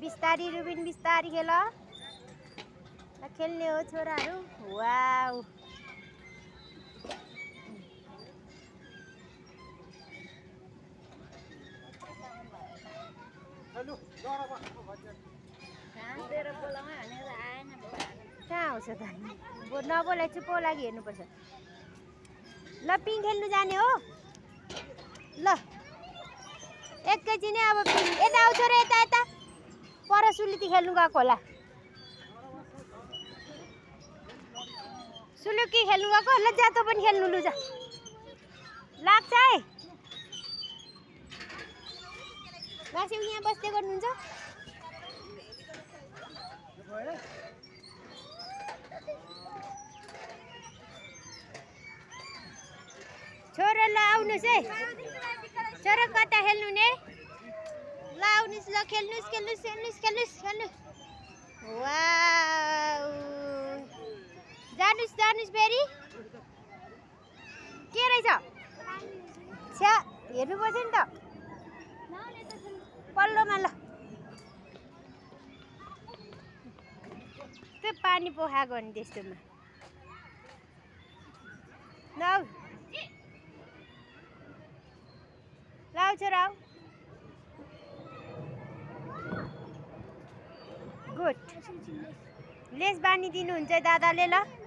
बिस्तारी रुबिन बिस्तारी खेल खेल्ने हो छोराहरू वाउ कहाँ आउँछ त नबोलाइ चुपो लागि हेर्नुपर्छ ल पिङ खेल्नु जाने हो ल एकैछिनै अब पिङ यता आउँछ र यता यता पर सुलुकी खेल्नु गएको होला सुलुकी खेल्नु गएको ल जा त पनि खेल्नु लु जा लाग्छ है मासु यहाँ बस्दै गर्नुहुन्छ छोरो ल आउनुहोस् है छोरो कता खेल्नु ने ल आउनुहोस् ल खेल्नुहोस् खेल्नुहोस् खेल्नुहोस् खेल्नुहोस् खेल्नुहोस् वाउ जानुस् जानुस् फेरि के रहेछ छ्या हेर्नुपर्छ नि त पल्लोमा ल त्यो पानी पोखाएको नि त्यस्तोमा ल लाउ छोरा गुड लेस बानी दिनुहुन्छ दादाले ल